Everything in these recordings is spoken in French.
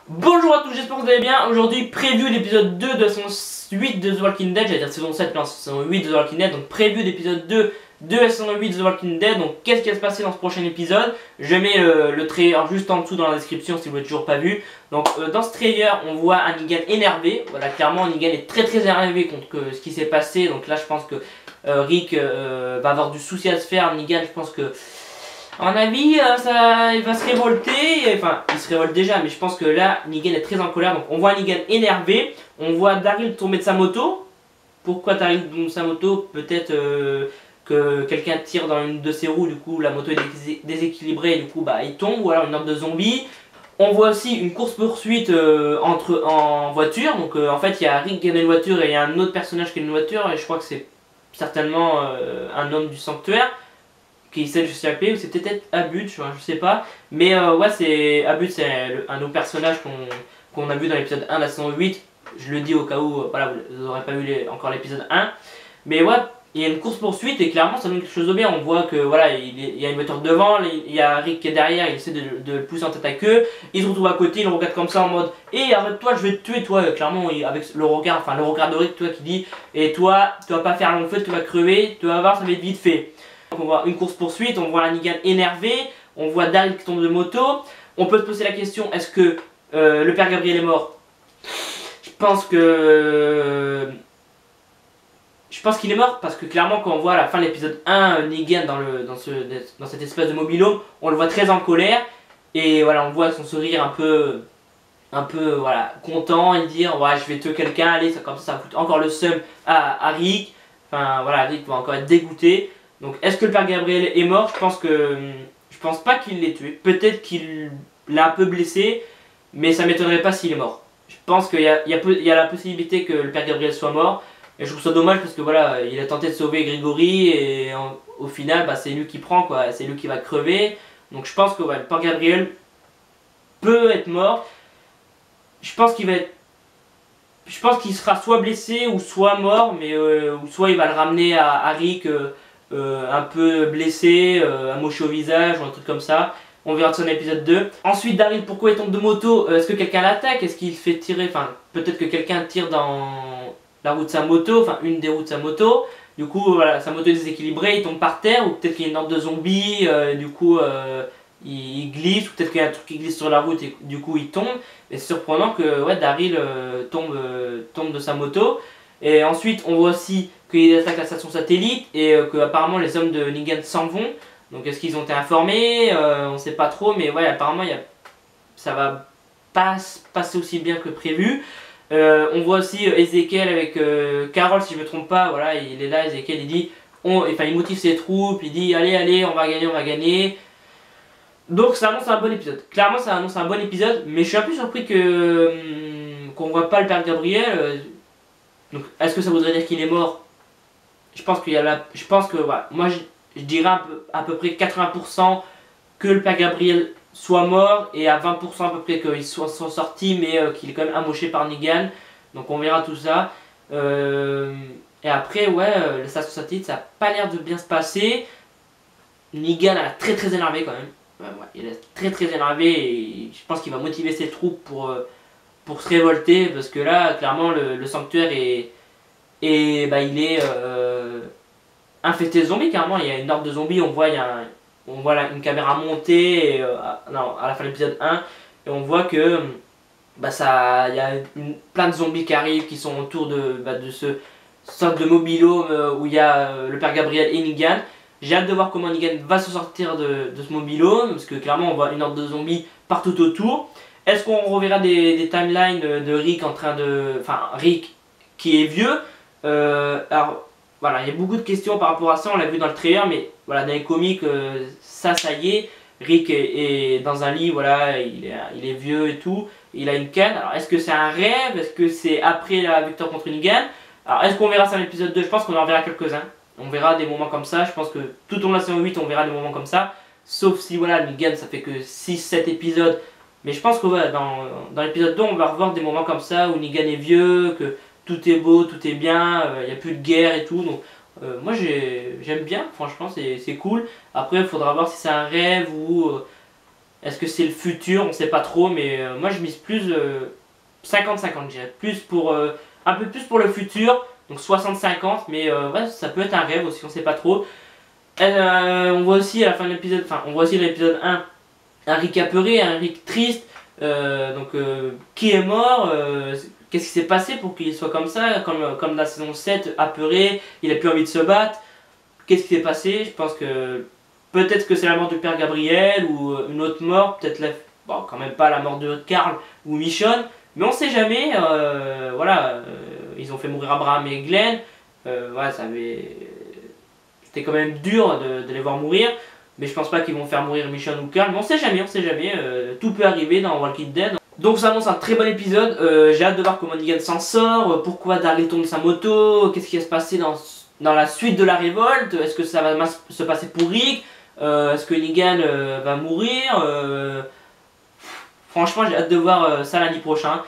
Bonjour à tous, j'espère que vous allez bien. Aujourd'hui, preview l'épisode 2 de la saison 8 de The Walking Dead. J'allais dire saison 7, non, saison 8 de The Walking Dead. Donc, preview d'épisode 2 de la saison 8 de The Walking Dead. Donc, qu'est-ce qui va se passer dans ce prochain épisode? Je mets le trailer juste en dessous dans la description si vous l'avez toujours pas vu. Donc, dans ce trailer, on voit un Negan énervé. Voilà, clairement, Negan est très énervé contre ce qui s'est passé. Donc, là, je pense que Rick va avoir du souci à se faire. Negan, je pense que. À mon avis, il va se révolter, enfin il se révolte déjà, mais je pense que là, Negan est très en colère, donc on voit Negan énervé, on voit Daryl tomber de sa moto. Pourquoi Daryl tombe de sa moto? Peut-être que quelqu'un tire dans une de ses roues, du coup la moto est déséquilibrée, du coup bah il tombe, ou alors une horde de zombies. On voit aussi une course-poursuite en voiture, donc en fait il y a Rick qui a une voiture et il y a un autre personnage qui a une voiture, et je crois que c'est certainement un homme du sanctuaire qui essaie de s'échapper, ou c'est peut-être Abud, je sais pas. Mais ouais, c'est Abud, c'est un autre personnage qu'on a vu dans l'épisode 1 de la saison 8. Je le dis au cas où voilà, vous n'aurez pas vu encore l'épisode 1. Mais ouais, il y a une course poursuite et clairement ça donne quelque chose de bien. On voit que voilà, il y a une voiture devant, il y a Rick qui est derrière, il essaie de le pousser en tête à queue. Il se retrouve à côté, il le regarde comme ça en mode hé, arrête-toi, je vais te tuer, toi. Clairement, avec le regard de Rick, toi qui dit et toi, tu vas pas faire long feu, tu vas crever, tu vas voir, ça va être vite fait. Donc on voit une course poursuite, on voit un Negan énervé, on voit Daryl qui tombe de moto. On peut se poser la question, est-ce que le père Gabriel est mort? Je pense que... Je pense qu'il est mort parce que clairement quand on voit à la fin de l'épisode 1 Negan dans cette espèce de mobilhome, on le voit très en colère. Et voilà, on voit son sourire un peu voilà, content et dire ouais je vais tuer quelqu'un, allez ça, comme ça fout encore le seum à Rick. Enfin voilà, Rick va encore être dégoûté. Donc est-ce que le père Gabriel est mort? Je pense pas qu'il l'ait tué. Peut-être qu'il l'a un peu blessé, mais ça m'étonnerait pas s'il est mort. Je pense qu'il y a la possibilité que le père Gabriel soit mort. Et je trouve ça dommage parce que voilà, il a tenté de sauver Grégory et au final bah, c'est lui qui prend quoi, c'est lui qui va crever. Donc je pense que ouais, le père Gabriel peut être mort. Je pense qu'il sera soit blessé ou soit mort, mais ou soit il va le ramener à Rick un peu blessé, amoché au visage ou un truc comme ça. On verra ça dans l'épisode 2. Ensuite, Daryl, pourquoi il tombe de moto? Est-ce que quelqu'un l'attaque? Est-ce qu'il fait tirer? Enfin, peut-être que quelqu'un tire dans la roue de sa moto, enfin une des roues de sa moto. Du coup, voilà, sa moto est déséquilibrée, il tombe par terre, ou peut-être qu'il y a une horde de zombies, du coup, il glisse, ou peut-être qu'il y a un truc qui glisse sur la route et du coup il tombe. Et c'est surprenant que ouais, Daryl tombe de sa moto. Et ensuite, on voit aussi qu'ils attaquent la station satellite et que apparemment les hommes de Negan s'en vont. Donc est-ce qu'ils ont été informés? On sait pas trop, mais ouais, apparemment ça va pas se passer aussi bien que prévu. On voit aussi Ezekiel avec Carol, si je me trompe pas, voilà, il est là, Ezekiel, il dit, il motive ses troupes, il dit allez, on va gagner. Donc ça annonce un bon épisode. Clairement ça annonce un bon épisode, mais je suis un peu surpris qu'on voit pas le père Gabriel. Donc est-ce que ça voudrait dire qu'il est mort? Je pense que voilà, moi je dirais à peu près 80% que le père Gabriel soit mort et à 20% à peu près qu'il soit sorti mais qu'il est quand même amoché par Negan. Donc on verra tout ça. Et après ouais, le station satellite ça a pas l'air de bien se passer. Negan a très énervé quand même. Ouais, il est très énervé et je pense qu'il va motiver ses troupes pour se révolter parce que là clairement le sanctuaire bah, il est infesté de zombies carrément. Il y a une horde de zombies, on voit là, une caméra montée non, à la fin de l'épisode 1 et on voit que bah, il y a plein de zombies qui arrivent qui sont autour de ce sorte de mobilhome où il y a le père Gabriel et Negan. J'ai hâte de voir comment Negan va se sortir de ce mobilhome, parce que clairement on voit une horde de zombies partout autour. Est-ce qu'on reverra des timelines de Rick en train de... Enfin, Rick qui est vieux. Alors, voilà, il y a beaucoup de questions par rapport à ça, on l'a vu dans le trailer, mais voilà, dans les comics, ça y est. Rick est dans un lit, voilà, il est vieux et tout, il a une canne. Alors, est-ce que c'est un rêve? Est-ce que c'est après la victoire contre Negan? Alors, est-ce qu'on verra ça dans l'épisode 2? Je pense qu'on en verra quelques-uns. On verra des moments comme ça, je pense que tout au long de la saison 8 on verra des moments comme ça. Sauf si voilà, Negan ça fait que 6-7 épisodes. Mais je pense que voilà, dans l'épisode 2 on va revoir des moments comme ça où Negan est vieux, que tout est beau, tout est bien, il n'y a plus de guerre et tout. Donc moi j'aime bien, franchement c'est cool. Après il faudra voir si c'est un rêve ou Est-ce que c'est le futur? On sait pas trop, mais moi je mise plus 50-50, je dirais. Plus pour, un peu plus pour le futur, donc 60-50, mais ouais, ça peut être un rêve aussi, on sait pas trop. On voit aussi à la fin de l'épisode, enfin on voit aussi dans l'épisode 1 un Rick apeuré, un Rick triste, qui est mort, qu'est-ce qui s'est passé pour qu'il soit comme ça, comme dans la saison 7, apeuré, il a plus envie de se battre, qu'est-ce qui s'est passé? Je pense que peut-être que c'est la mort du père Gabriel ou une autre mort, peut-être bon, quand même pas la mort de Carl ou Michonne, mais on sait jamais, voilà, ils ont fait mourir Abraham et Glenn, voilà, c'était quand même dur de les voir mourir. Mais je pense pas qu'ils vont faire mourir Michonne ou Carl. Mais on sait jamais, tout peut arriver dans Walking Dead. Donc ça annonce un très bon épisode. J'ai hâte de voir comment Negan s'en sort. Pourquoi Daryl tourne sa moto. Qu'est-ce qui va se passer dans la suite de la révolte. Est-ce que ça va se passer pour Rick. Est-ce que Negan va mourir. Franchement j'ai hâte de voir ça lundi prochain.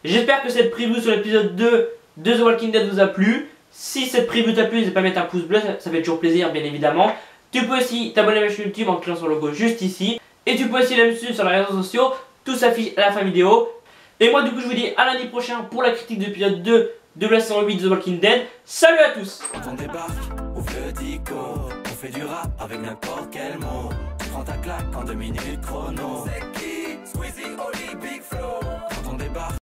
J'espère que cette preview sur l'épisode 2 de The Walking Dead vous a plu. Si cette preview t'a plu, n'hésitez pas à mettre un pouce bleu. Ça fait toujours plaisir bien évidemment. Tu peux aussi t'abonner à ma chaîne YouTube en cliquant sur le logo juste ici. Et tu peux aussi me suivre sur les réseaux sociaux. Tout s'affiche à la fin vidéo. Et moi du coup je vous dis à lundi prochain pour la critique de l'épisode 2 de la saison 8 de The Walking Dead. Salut à tous! Quand on débarque, ouvre le dico. On fait du rap avec n'importe quel mot. Tu prends ta claque en 2 minutes chrono. C'est qui? Squeezie, Oli, Big Flo. Quand on débarque.